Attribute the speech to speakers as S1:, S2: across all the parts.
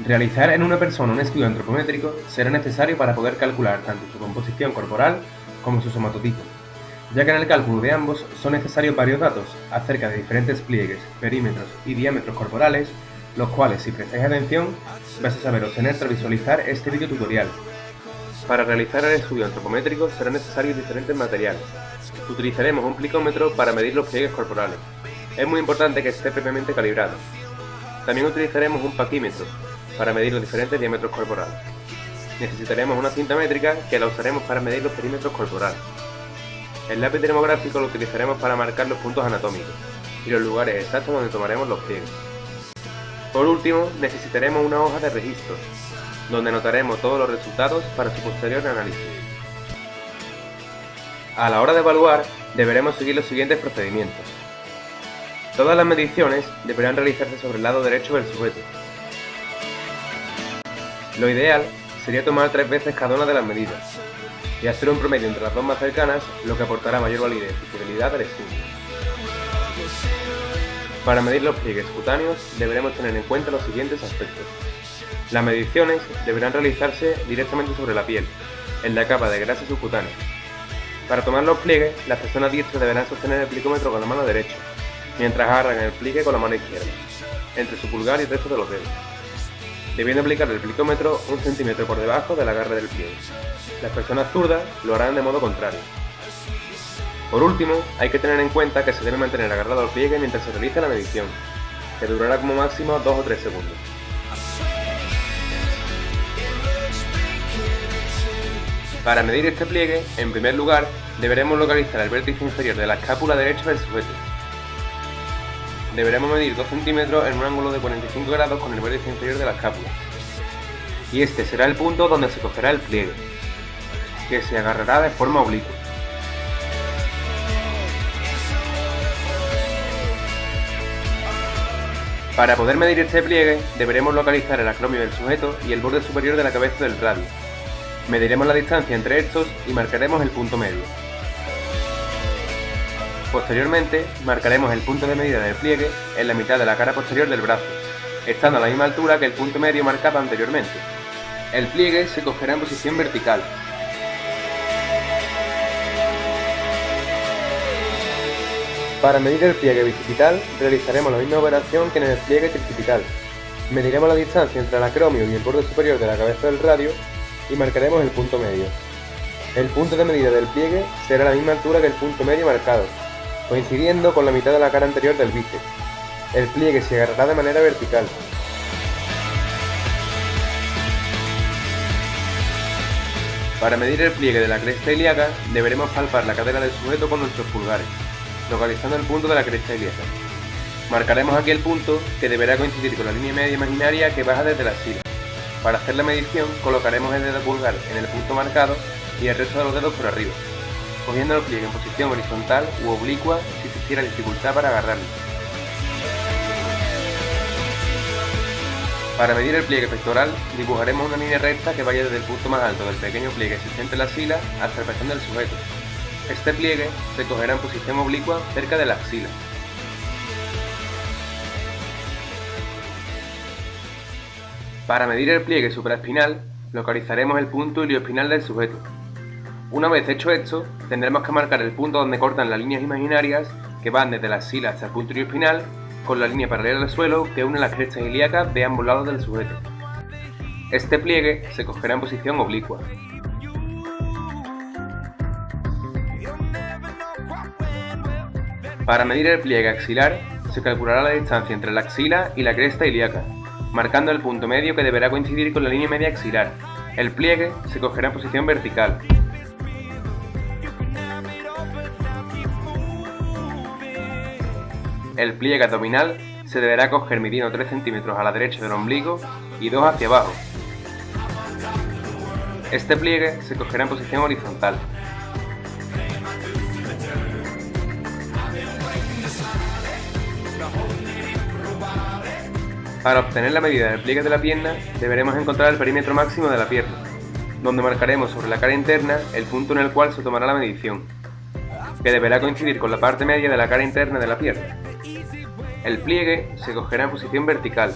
S1: Realizar en una persona un estudio antropométrico será necesario para poder calcular tanto su composición corporal como su somatotipo, ya que en el cálculo de ambos son necesarios varios datos acerca de diferentes pliegues, perímetros y diámetros corporales, los cuales, si prestáis atención, vais a saber obtener tras visualizar este vídeo tutorial. Para realizar el estudio antropométrico serán necesarios diferentes materiales. Utilizaremos un plicómetro para medir los pliegues corporales. Es muy importante que esté previamente calibrado. También utilizaremos un paquímetro para medir los diferentes diámetros corporales. Necesitaremos una cinta métrica que la usaremos para medir los perímetros corporales. El lápiz termográfico lo utilizaremos para marcar los puntos anatómicos y los lugares exactos donde tomaremos los pliegues. Por último, necesitaremos una hoja de registro, donde anotaremos todos los resultados para su posterior análisis. A la hora de evaluar, deberemos seguir los siguientes procedimientos. Todas las mediciones deberán realizarse sobre el lado derecho del sujeto. Lo ideal sería tomar 3 veces cada una de las medidas y hacer un promedio entre las dos más cercanas, lo que aportará mayor validez y fidelidad al estudio. Para medir los pliegues cutáneos deberemos tener en cuenta los siguientes aspectos. Las mediciones deberán realizarse directamente sobre la piel, en la capa de grasa subcutánea. Para tomar los pliegues, las personas diestras deberán sostener el plicómetro con la mano derecha, mientras agarran el pliegue con la mano izquierda, entre su pulgar y el resto de los dedos, debiendo aplicar el plicómetro 1 centímetro por debajo del agarre del pliegue. Las personas zurdas lo harán de modo contrario. Por último, hay que tener en cuenta que se debe mantener agarrado al pliegue mientras se realiza la medición, que durará como máximo 2 o 3 segundos. Para medir este pliegue, en primer lugar, deberemos localizar el vértice inferior de la escápula derecha del sujeto. Deberemos medir 2 centímetros en un ángulo de 45 grados con el vértice inferior de la escápula. Y este será el punto donde se cogerá el pliegue, que se agarrará de forma oblicua. Para poder medir este pliegue, deberemos localizar el acromio del sujeto y el borde superior de la cabeza del radio. Mediremos la distancia entre estos y marcaremos el punto medio. Posteriormente, marcaremos el punto de medida del pliegue en la mitad de la cara posterior del brazo, estando a la misma altura que el punto medio marcado anteriormente. El pliegue se cogerá en posición vertical. Para medir el pliegue bicipital, realizaremos la misma operación que en el pliegue tricipital. Mediremos la distancia entre el acromio y el borde superior de la cabeza del radio y marcaremos el punto medio. El punto de medida del pliegue será a la misma altura que el punto medio marcado, coincidiendo con la mitad de la cara anterior del bíceps. El pliegue se agarrará de manera vertical. Para medir el pliegue de la cresta ilíaca, deberemos palpar la cadera del sujeto con nuestros pulgares, localizando el punto de la cresta ilíaca. Marcaremos aquí el punto, que deberá coincidir con la línea media imaginaria que baja desde la axila. Para hacer la medición, colocaremos el dedo pulgar en el punto marcado y el resto de los dedos por arriba, cogiendo el pliegue en posición horizontal u oblicua si existiera dificultad para agarrarlo. Para medir el pliegue pectoral, dibujaremos una línea recta que vaya desde el punto más alto del pequeño pliegue existente en la axila hasta el pezón del sujeto. Este pliegue se cogerá en posición oblicua cerca de la axila. Para medir el pliegue supraespinal, localizaremos el punto ilioespinal del sujeto. Una vez hecho esto, tendremos que marcar el punto donde cortan las líneas imaginarias que van desde la axila hasta el punto ilioespinal, con la línea paralela al suelo que une las crestas ilíacas de ambos lados del sujeto. Este pliegue se cogerá en posición oblicua. Para medir el pliegue axilar, se calculará la distancia entre la axila y la cresta ilíaca, marcando el punto medio que deberá coincidir con la línea media axilar. El pliegue se cogerá en posición vertical. El pliegue abdominal se deberá coger midiendo 3 centímetros a la derecha del ombligo y 2 hacia abajo. Este pliegue se cogerá en posición horizontal. Para obtener la medida del pliegue de la pierna, deberemos encontrar el perímetro máximo de la pierna, donde marcaremos sobre la cara interna el punto en el cual se tomará la medición, que deberá coincidir con la parte media de la cara interna de la pierna. El pliegue se cogerá en posición vertical.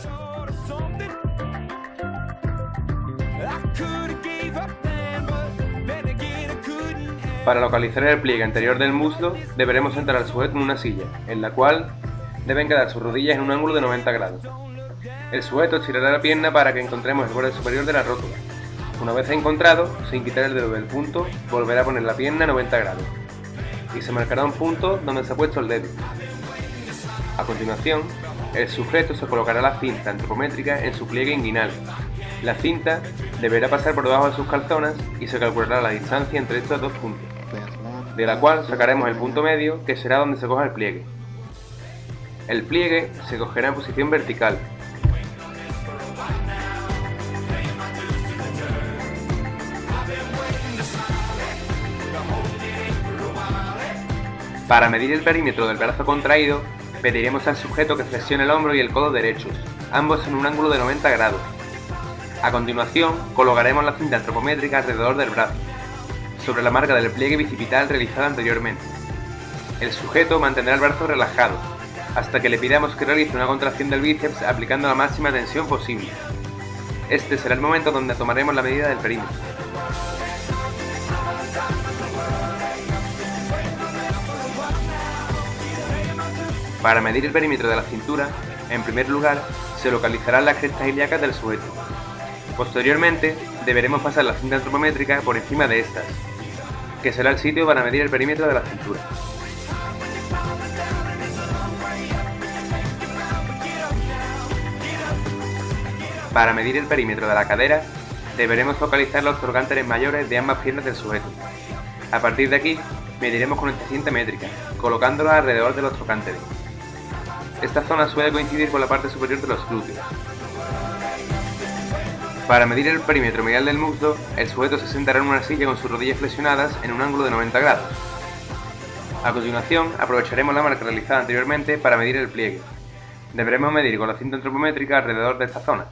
S1: Para localizar el pliegue anterior del muslo, deberemos sentar al sujeto en una silla, en la cual deben quedar sus rodillas en un ángulo de 90 grados. El sujeto estirará la pierna para que encontremos el borde superior de la rótula. Una vez encontrado, sin quitar el dedo del punto, volverá a poner la pierna a 90 grados y se marcará un punto donde se ha puesto el dedo. A continuación, el sujeto se colocará la cinta antropométrica en su pliegue inguinal. La cinta deberá pasar por debajo de sus calzones y se calculará la distancia entre estos dos puntos, de la cual sacaremos el punto medio, que será donde se coja el pliegue. El pliegue se cogerá en posición vertical. Para medir el perímetro del brazo contraído, pediremos al sujeto que flexione el hombro y el codo derechos, ambos en un ángulo de 90 grados. A continuación, colocaremos la cinta antropométrica alrededor del brazo, sobre la marca del pliegue bicipital realizada anteriormente. El sujeto mantendrá el brazo relajado, hasta que le pidamos que realice una contracción del bíceps aplicando la máxima tensión posible. Este será el momento donde tomaremos la medida del perímetro. Para medir el perímetro de la cintura, en primer lugar, se localizarán las crestas ilíacas del sujeto. Posteriormente, deberemos pasar la cinta antropométrica por encima de estas, que será el sitio para medir el perímetro de la cintura. Para medir el perímetro de la cadera, deberemos localizar los trocánteres mayores de ambas piernas del sujeto. A partir de aquí, mediremos con esta cinta métrica, colocándola alrededor de los trocánteres. Esta zona suele coincidir con la parte superior de los glúteos. Para medir el perímetro medial del muslo, el sujeto se sentará en una silla con sus rodillas flexionadas en un ángulo de 90 grados. A continuación, aprovecharemos la marca realizada anteriormente para medir el pliegue. Deberemos medir con la cinta antropométrica alrededor de esta zona,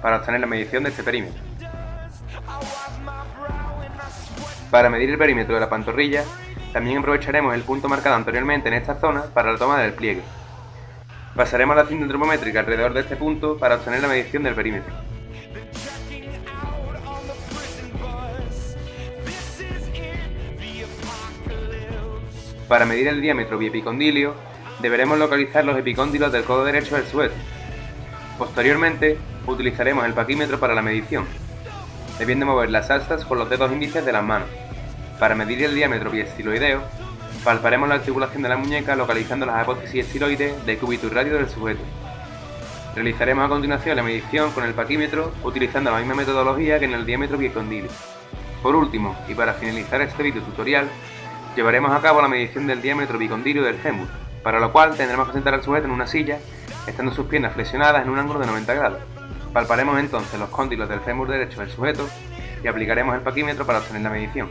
S1: para obtener la medición de este perímetro. Para medir el perímetro de la pantorrilla, también aprovecharemos el punto marcado anteriormente en esta zona para la toma del pliegue. Pasaremos la cinta antropométrica alrededor de este punto para obtener la medición del perímetro. Para medir el diámetro biepicondilio, deberemos localizar los epicóndilos del codo derecho del sujeto. Posteriormente, utilizaremos el paquímetro para la medición, debiendo mover las astas con los dedos índices de las manos. Para medir el diámetro biestiloideo, palparemos la articulación de la muñeca localizando las apófisis estiloides del cúbito y radio del sujeto. Realizaremos a continuación la medición con el paquímetro utilizando la misma metodología que en el diámetro biepicondilio. Por último, y para finalizar este vídeo tutorial, llevaremos a cabo la medición del diámetro bicondilio del fémur, para lo cual tendremos que sentar al sujeto en una silla, estando sus piernas flexionadas en un ángulo de 90 grados. Palparemos entonces los cóndilos del fémur derecho del sujeto y aplicaremos el paquímetro para obtener la medición.